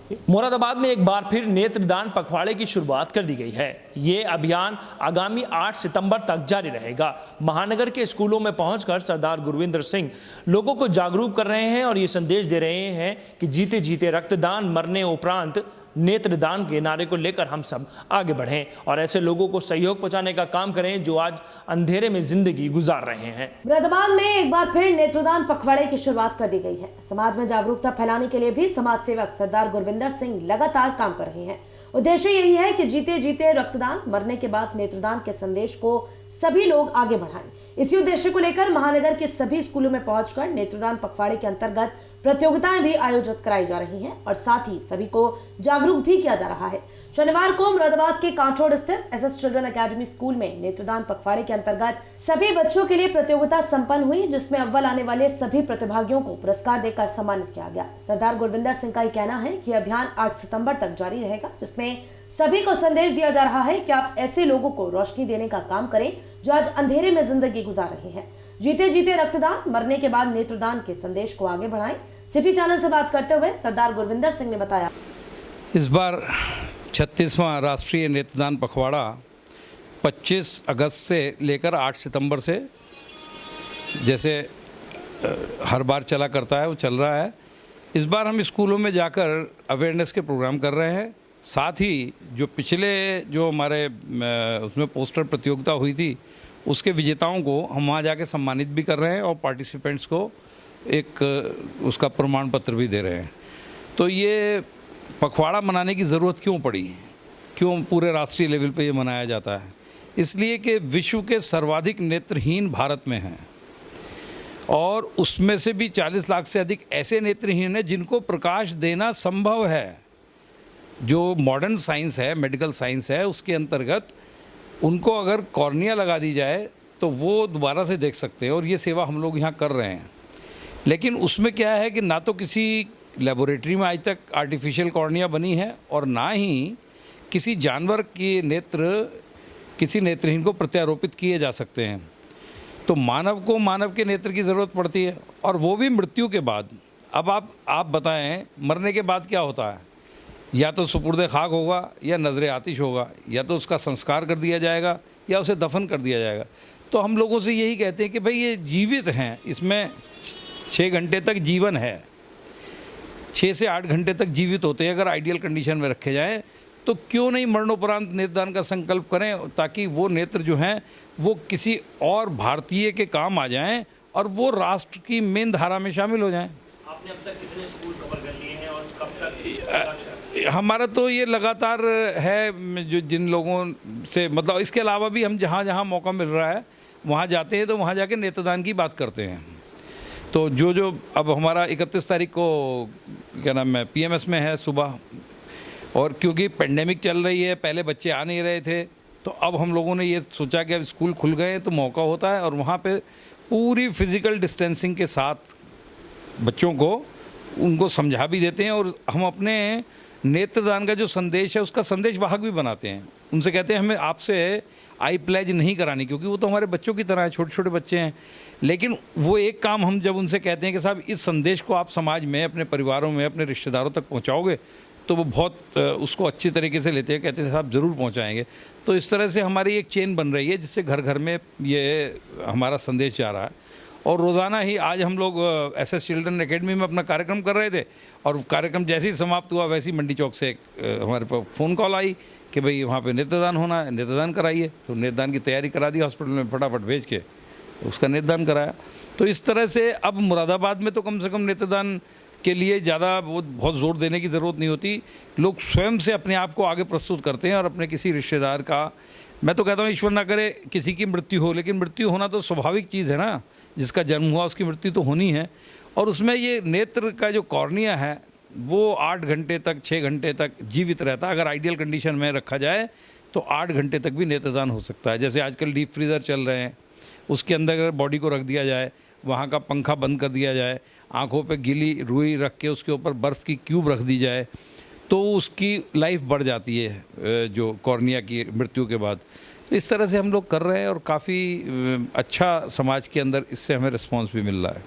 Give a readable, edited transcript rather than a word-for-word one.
मुरादाबाद में एक बार फिर नेत्रदान पखवाड़े की शुरुआत कर दी गई है। ये अभियान आगामी 8 सितंबर तक जारी रहेगा। महानगर के स्कूलों में पहुंचकर सरदार गुरविंदर सिंह लोगों को जागरूक कर रहे हैं और ये संदेश दे रहे हैं कि जीते जीते रक्तदान, मरने उपरांत नेत्रदान के नारे को लेकर हम सब आगे बढ़ें और ऐसे लोगों को सहयोग पहुंचाने का काम करें जो आज अंधेरे में जिंदगी गुजार रहे हैं। मुरादाबाद में एक बार फिर नेत्रदान पखवाड़े की शुरुआत कर दी गई है। समाज में जागरूकता फैलाने के लिए भी समाज सेवक सरदार गुरविंदर सिंह लगातार काम कर रहे हैं। उद्देश्य यही है कि जीते जीते रक्तदान, मरने के बाद नेत्रदान के संदेश को सभी लोग आगे बढ़ाएं। इसी उद्देश्य को लेकर महानगर के सभी स्कूलों में पहुंचकर नेत्रदान पखवाड़े के अंतर्गत प्रतियोगिताएं भी आयोजित कराई जा रही हैं और साथ ही सभी को जागरूक भी किया जा रहा है। शनिवार को मुरादाबाद के कांठोड़ स्थित एसएस चिल्ड्रन एकेडमी स्कूल में नेत्रदान पखवाड़े के अंतर्गत सभी बच्चों के लिए प्रतियोगिता संपन्न हुई, जिसमें अव्वल आने वाले सभी प्रतिभागियों को पुरस्कार देकर सम्मानित किया गया। सरदार गुरविंदर सिंह का कहना है कि अभियान 8 सितंबर तक जारी रहेगा, जिसमें सभी को संदेश दिया जा रहा है कि आप ऐसे लोगों को रोशनी देने का काम करें जो आज अंधेरे में जिंदगी गुजार रहे हैं। जीते जीते रक्तदान, मरने के बाद नेत्रदान के संदेश को आगे बढ़ाएं। सिटी चैनल से बात करते हुए सरदार गुरविंदर सिंह ने बताया, इस बार 36वां राष्ट्रीय नेत्रदान पखवाड़ा 25 अगस्त से लेकर 8 सितंबर से जैसे हर बार चला करता है वो चल रहा है। इस बार हम स्कूलों में जाकर अवेयरनेस के प्रोग्राम कर रहे हैं। साथ ही जो हमारे उसमें पोस्टर प्रतियोगिता हुई थी उसके विजेताओं को हम वहाँ जाके सम्मानित भी कर रहे हैं और पार्टिसिपेंट्स को एक उसका प्रमाण पत्र भी दे रहे हैं। तो ये पखवाड़ा मनाने की ज़रूरत क्यों पड़ी, क्यों पूरे राष्ट्रीय लेवल पे ये मनाया जाता है? इसलिए कि विश्व के सर्वाधिक नेत्रहीन भारत में हैं और उसमें से भी 40 लाख से अधिक ऐसे नेत्रहीन हैं जिनको प्रकाश देना संभव है। जो मॉडर्न साइंस है, मेडिकल साइंस है, उसके अंतर्गत उनको अगर कॉर्निया लगा दी जाए तो वो दोबारा से देख सकते हैं और ये सेवा हम लोग यहाँ कर रहे हैं। लेकिन उसमें क्या है कि ना तो किसी लेबोरेटरी में आज तक आर्टिफिशियल कॉर्निया बनी है और ना ही किसी जानवर के नेत्र किसी नेत्रहीन को प्रत्यारोपित किए जा सकते हैं। तो मानव को मानव के नेत्र की ज़रूरत पड़ती है और वो भी मृत्यु के बाद। अब आप बताएं, मरने के बाद क्या होता है? या तो सुपुर्दे खाक होगा या नज़र आतिश होगा, या तो उसका संस्कार कर दिया जाएगा या उसे दफन कर दिया जाएगा। तो हम लोगों से यही कहते हैं कि भाई ये जीवित हैं, इसमें 6 घंटे तक जीवन है, 6 से 8 घंटे तक जीवित होते हैं। अगर आइडियल कंडीशन में रखे जाएं तो क्यों नहीं मरणोपरांत नेत्रदान का संकल्प करें, ताकि वो नेत्र जो हैं वो किसी और भारतीय के काम आ जाएं और वो राष्ट्र की मेन धारा में शामिल हो जाएं। आपने अब तक कितने स्कूल कवर कर लिए हैं और कब तक? हमारा तो ये लगातार है, जो जिन लोगों से मतलब इसके अलावा भी हम जहाँ जहाँ मौका मिल रहा है वहाँ जाते हैं तो वहाँ जाके नेत्रदान की बात करते हैं। तो जो अब हमारा 31 तारीख को क्या नाम है पीएमएस में है सुबह, और क्योंकि पेंडेमिक चल रही है, पहले बच्चे आ नहीं रहे थे, तो अब हम लोगों ने ये सोचा कि अब स्कूल खुल गए तो मौका होता है और वहाँ पे पूरी फिज़िकल डिस्टेंसिंग के साथ बच्चों को उनको समझा भी देते हैं और हम अपने नेत्रदान का जो संदेश है उसका संदेश वाहक भी बनाते हैं। उनसे कहते हैं हमें आपसे आई प्लेज नहीं करानी, क्योंकि वो तो हमारे बच्चों की तरह है, छोटे छोटे बच्चे हैं। लेकिन वो एक काम हम जब उनसे कहते हैं कि साहब इस संदेश को आप समाज में, अपने परिवारों में, अपने रिश्तेदारों तक पहुंचाओगे, तो वो बहुत उसको अच्छी तरीके से लेते हैं, कहते हैं साहब ज़रूर पहुंचाएंगे। तो इस तरह से हमारी एक चेन बन रही है जिससे घर घर में ये हमारा संदेश जा रहा है। और रोज़ाना ही आज हम लोग एसएस चिल्ड्रन एकेडमी में अपना कार्यक्रम कर रहे थे और कार्यक्रम जैसे ही समाप्त हुआ वैसे ही मंडी चौक से हमारे पास फ़ोन कॉल आई कि भाई वहाँ पे नेत्रदान होना है, नेत्रदान कराइए। तो नेत्रदान की तैयारी करा दी हॉस्पिटल में, फटाफट भेज के उसका नेत्रदान कराया। तो इस तरह से अब मुरादाबाद में तो कम से कम नेत्रदान के लिए ज़्यादा बहुत ज़ोर देने की ज़रूरत नहीं होती। लोग स्वयं से अपने आप को आगे प्रस्तुत करते हैं और अपने किसी रिश्तेदार का, मैं तो कहता हूँ ईश्वर ना करे किसी की मृत्यु हो, लेकिन मृत्यु होना तो स्वाभाविक चीज़ है ना, जिसका जन्म हुआ उसकी मृत्यु तो होनी है। और उसमें ये नेत्र का जो कॉर्निया है वो 8 घंटे तक, 6 घंटे तक जीवित रहता है। अगर आइडियल कंडीशन में रखा जाए तो 8 घंटे तक भी नेत्रदान हो सकता है। जैसे आजकल डीप फ्रीज़र चल रहे हैं, उसके अंदर अगर बॉडी को रख दिया जाए, वहाँ का पंखा बंद कर दिया जाए, आँखों पे गीली रुई रख के उसके ऊपर बर्फ़ की क्यूब रख दी जाए, तो उसकी लाइफ बढ़ जाती है जो कॉर्निया की मृत्यु के बाद। तो इस तरह से हम लोग कर रहे हैं और काफ़ी अच्छा समाज के अंदर इससे हमें रिस्पॉन्स भी मिल रहा है।